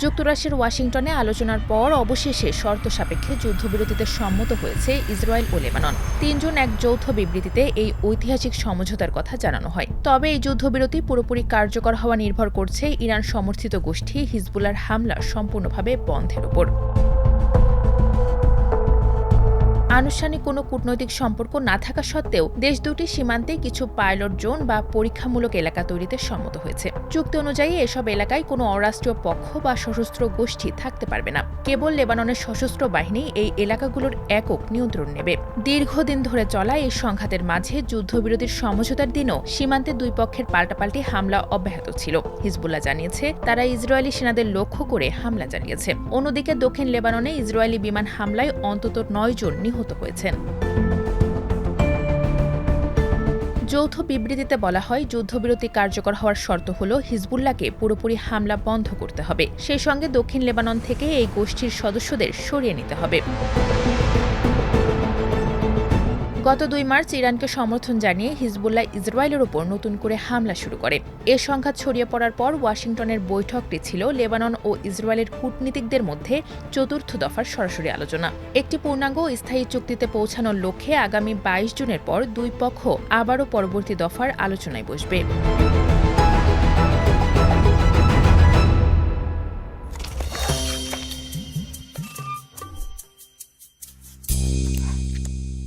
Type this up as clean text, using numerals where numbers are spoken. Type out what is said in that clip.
যুক্তরাষ্ট্রের ওয়াশিংটনে আলোচনার পর অবশেষে শর্ত সাপেক্ষে যুদ্ধবিরতিতে সম্মত হয়েছে ইসরায়েল ও লেবানন। ৩ জন এক যৌথ বিবৃতিতে এই ঐতিহাসিক সমঝোতার কথা জানানো হয়। তবে এই যুদ্ধবিরতি পুরোপুরি কার্যকর হওয়া নির্ভর করছে ইরান সমর্থিত গোষ্ঠী হিজবুল্লাহর হামলা সম্পূর্ণভাবে বন্ধের ওপর। আনুষ্ঠানিক কোনো কূটনৈতিক সম্পর্ক না থাকা সত্ত্বেও দেশ দুটি সীমান্তে কিছু পাইলট জোন বা পরীক্ষামূলক এলাকা তৈরিতে সম্মত হয়েছে। চুক্তি অনুযায়ী এসব এলাকায় কোনো অরাষ্ট্রীয় পক্ষ বা সশস্ত্র গোষ্ঠী থাকতে পারবে না। কেবল লেবাননের সশস্ত্র বাহিনী এই এলাকাগুলোর একক নিয়ন্ত্রণ নেবে। দীর্ঘদিন ধরে চলা এই সংঘাতের মাঝে যুদ্ধবিরতির সমঝোতার দিনও সীমান্তে দুই পক্ষের পাল্টাপাল্টি হামলা অব্যাহত ছিল। হিজবুল্লাহ জানিয়েছে তারা ইসরায়েলি সেনাদের লক্ষ্য করে হামলা চালিয়েছে। অন্যদিকে দক্ষিণ লেবাননে ইসরায়েলি বিমান হামলায় অন্তত ৯ জন নিহত হয়েছেন। যৌথ বিবৃতিতে বলা হয়, যুদ্ধবিরতি কার্যকর হওয়ার শর্ত হল হিজবুল্লাহকে পুরোপুরি হামলা বন্ধ করতে হবে। সেই সঙ্গে দক্ষিণ লেবানন থেকে এই গোষ্ঠীর সদস্যদের সরিয়ে নিতে হবে। গত ২ মার্চ ইরানকে সমর্থন জানিয়ে হিজবুল্লাহ ইসরায়েলের ওপর নতুন করে হামলা শুরু করে। এ সংঘাত ছড়িয়ে পড়ার পর ওয়াশিংটনের বৈঠকটি ছিল লেবানন ও ইসরায়েলের কূটনীতিকদের মধ্যে চতুর্থ দফার সরাসরি আলোচনা। একটি পূর্ণাঙ্গ স্থায়ী চুক্তিতে পৌঁছানোর লক্ষ্যে আগামী ২২ জুনের পর দুই পক্ষ আবারও পরবর্তী দফার আলোচনায় বসবে।